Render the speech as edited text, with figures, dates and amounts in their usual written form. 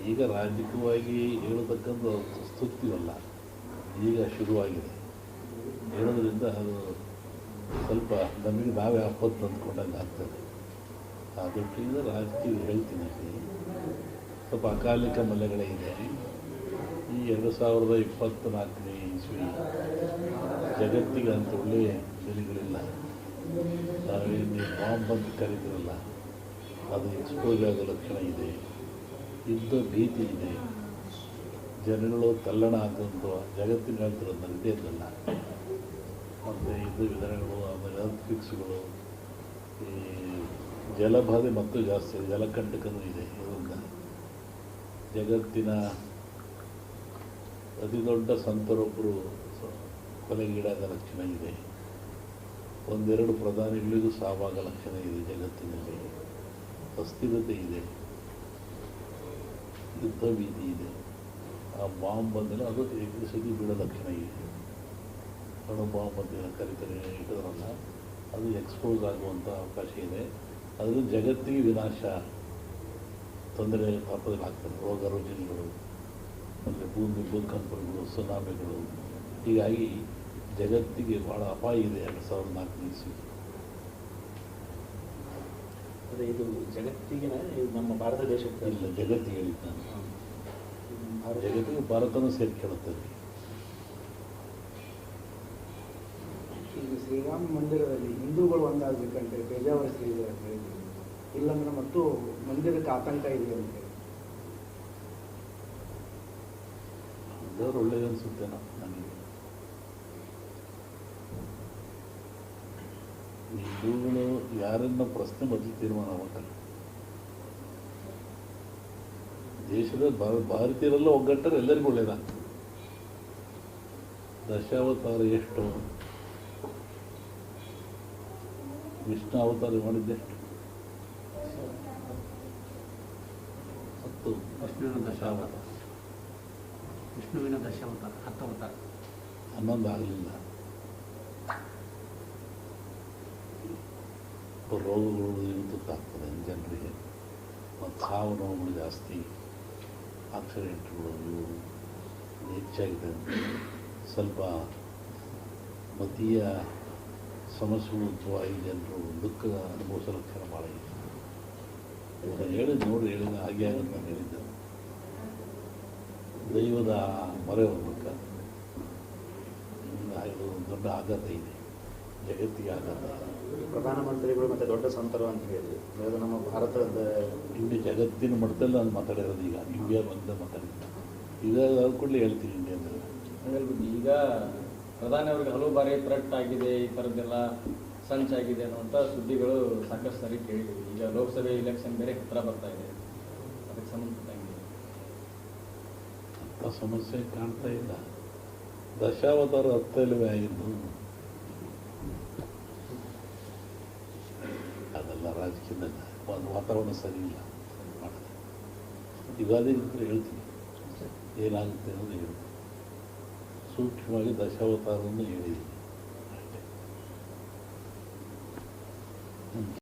ಈಗ ರಾಜಕೀಯವಾಗಿ ಹೇಳತಕ್ಕಂಥ ಸ್ತುತಿವಲ್ಲ, ಈಗ ಶುರುವಾಗಿದೆ ಹೇಳೋದ್ರಿಂದ ಅದು ಸ್ವಲ್ಪ ನಮಗೆ ನಾವೇ ಆಪತ್ತು ಅಂದ್ಕೊಂಡಂಗೆ ಆಗ್ತದೆ. ಆ ದೃಷ್ಟಿಯಿಂದ ರಾಜಕೀಯ ಹೇಳ್ತೀನಿ, ಸ್ವಲ್ಪ ಅಕಾಲಿಕ ಮಲೆಗಳೇ ಇದೆ. ಈ 2024ನೇ ಇಸ್ವಿ ಜಗತ್ತಿಗೆ ಅಂತ ಒಳ್ಳೆಯ ಬೆಲೆಗಳಿಲ್ಲ. ನಾವೇನು ಬಾಂಬ್ ಅಂತ ಕರೀತಿರಲ್ಲ, ಅದು ಎಕ್ಸ್ಪೋಸ್ ಆಗೋ ಲಕ್ಷಣ ಇದೆ. ಯುದ್ಧ ಭೀತಿ ಇದೆ. ಜನಗಳು ತಲ್ಲಣ ಆಗುವಂಥ ಜಗತ್ತಿನ ಹೇಳ್ತಿರೋದು ನಡೆಯೋದಲ್ಲ. ಮತ್ತು ಯುದ್ಧ ವಿಧಾನಗಳು, ಆಮೇಲೆ ಅರ್ಥಿಕ್ಸ್ಗಳು, ಈ ಜಲಬಾಧೆ ಮತ್ತೂ ಜಾಸ್ತಿ ಇದೆ, ಜಲಕಂಟಕನೂ ಇದೆ. ಇದರಿಂದ ಜಗತ್ತಿನ ಅತಿ ದೊಡ್ಡ ಸಂತರೊಬ್ಬರು ಕೊಲೆಗೀಡಾದ ಲಕ್ಷಣ ಇದೆ. ಒಂದೆರಡು ಪ್ರಧಾನಿಗಳಿಗೂ ಸಾವಾಗ ಲಕ್ಷಣ ಇದೆ. ಜಗತ್ತಿನಲ್ಲಿ ಅಸ್ಥಿರತೆ ಇದೆ, ಯುದ್ಧ ಭೀತಿ ಇದೆ. ಆ ಬಾಂಬ್ ಬಂದರೆ ಅದು ಎಗ್ರಿಸಿಟಿ ಬೀಳೋ ಲಕ್ಷಣ ಇದೆ. ಅಣು ಬಾಂಬ್ ಅಂತ ಕರಿತಾರೆ ಇಟ್ಟದ್ರಲ್ಲ, ಅದು ಎಕ್ಸ್ಪೋಸ್ ಆಗುವಂಥ ಅವಕಾಶ ಇದೆ. ಅದರಿಂದ ಜಗತ್ತಿಗೆ ವಿನಾಶ, ತೊಂದರೆ ತಾಪದಲ್ಲಾಗ್ತದೆ. ರೋಗ ರುಜಿನಗಳು, ಮತ್ತು ಭೂಕಂಪಗಳು, ಸುನಾಮಿಗಳು. ಹೀಗಾಗಿ ಜಗತ್ತಿಗೆ ಭಾಳ ಅಪಾಯ ಇದೆ 2004ನೇ ಇಸ್ವಿ. ಅದೇ ಇದು ಜಗತ್ತಿಗೆ ನಮ್ಮ ಭಾರತ ದೇಶಕ್ಕೆ ಇಲ್ಲ, ಜಗತ್ತಿಗೆ ಹೇಳಿದ್ದು ನಾನು. ಜಗತ್ತಿಗೆ ಭಾರತನೂ ಸೇರ್ಕೊಳ್ಳುತ್ತದೆ. ಈಗ ಶ್ರೀರಾಮ ಮಂದಿರದಲ್ಲಿ ಹಿಂದೂಗಳು ಒಂದಾಗಬೇಕಂತೆ ಬೇಜಾವರ ಶ್ರೀಧರ ಅಂತ ಹೇಳಿದ್ರು. ಇಲ್ಲಾಂದ್ರೆ ಮತ್ತು ಮಂದಿರಕ್ಕೆ ಆತಂಕ ಇದೆ ಅಂತ ಹೇಳಿ. ಅದವ್ರು ಒಳ್ಳೇದು ಅನಿಸುತ್ತೆ ನನಗೆ. ಹಿಂದೂಗಳು ಯಾರನ್ನ ಪ್ರಶ್ನೆ ಮೊದಲು ತೀರ್ಮಾನ ಮಾಡ್ತಾರೆ. ದೇಶದ ಭಾರತೀಯರೆಲ್ಲ ಒಗ್ಗಟ್ಟರೆ ಎಲ್ಲರಿಗೂ ಒಳ್ಳೇದಾಗ್ತದೆ. ದಶಾವತಾರ ಎಷ್ಟು? ವಿಷ್ಣು ಅವತಾರ ಮಾಡಿದ್ದೆಷ್ಟು? 10. ವಿಷ್ಣುವಿನ ದಶಾವತಾರ 10 ಅವತಾರ. 11 ಆಗಲಿಲ್ಲ. ರೋಗಗಳು ತುತ್ತಾಗ್ತದೆ ಜನರಿಗೆ, ಮತ್ತು ಸಾವು ನೋವುಗಳು ಜಾಸ್ತಿ, ಆಕ್ಸಿಡೆಂಟ್ಗಳು ಇವು ಹೆಚ್ಚಾಗಿದೆ. ಸ್ವಲ್ಪ ಮತೀಯ ಸಮಸ್ಯೆಗಳು ಉದ್ಭವವಾಗಿ ಜನರು ದುಃಖ ಅನುಭವಿಸೋ ಲಕ್ಷಣ ಭಾಳ ಇದೆ. ಇವಾಗ ಹೇಳಿದ್ದು ನೋಡಿ, ಹೇಳಿದ ಹಾಗೆ ಆಗುತ್ತೆ ನಾನು ಹೇಳಿದ್ದೆ. ದೈವದ ಮೊರೆ ಹೋಗ್ಬೇಕ. ಇದು ದೊಡ್ಡ ಆಘಾತ ಇದೆ, ಜಗತ್ತಿಗೆ ಆಘಾತ. ಪ್ರಧಾನಮಂತ್ರಿಗಳು ಮತ್ತು ದೊಡ್ಡ ಸಂತರು ಅಂತ ಹೇಳಿ ಇವಾಗ ನಮ್ಮ ಭಾರತದ ಇಡೀ ಜಗತ್ತಿನ ಮಟ್ಟದಲ್ಲಿ ನಾನು ಮಾತಾಡಿರೋದು. ಈಗ ಇಂಡಿಯಾ ಬಂದ ಮಾತಾಡಿದ್ದೆ. ಈಗ ಅದು ಕೂಡಲೇ ಹೇಳ್ತೀನಿ ಇಂಡಿಯಾದಲ್ಲಿ. ಈಗ ಪ್ರಧಾನಿ ಅವರಿಗೆ ಹಲವು ಬಾರಿ ಥ್ರೆಟ್ ಆಗಿದೆ, ಈ ಥರದ್ದೆಲ್ಲ ಸಂಚಾಗಿದೆ ಅನ್ನುವಂಥ ಸುದ್ದಿಗಳು ಸಾಕಷ್ಟು ಸಾರಿ ಕೇಳಿದ್ದೀವಿ. ಈಗ ಲೋಕಸಭೆ ಇಲೆಕ್ಷನ್ ಬೇರೆ ಹತ್ತಿರ ಬರ್ತಾ ಇದೆ, ಅದಕ್ಕೆ ಸಂಬಂಧಪಟ್ಟಂಗೆ ಅಂಥ ಸಮಸ್ಯೆ ಕಾಣ್ತಾ ಇಲ್ಲ. ದಶಾವತಾರ 10 ಆಗಿದ್ದು ಅದೆಲ್ಲ ರಾಜಕೀಯದಾಗ ಒಂದು ವಾತಾವರಣ ಸರಿ ಇಲ್ಲ ಮಾಡಿದೆ. ಯುಗಾದಿ ಹೇಳ್ತೀನಿ ಏನಾಗುತ್ತೆ ಅನ್ನೋದು ಹೇಳ್ತೀನಿ. ಸೂಕ್ಷ್ಮವಾಗಿ ದಶಾವತಾರವನ್ನು ಹೇಳಿದ್ದೀನಿ.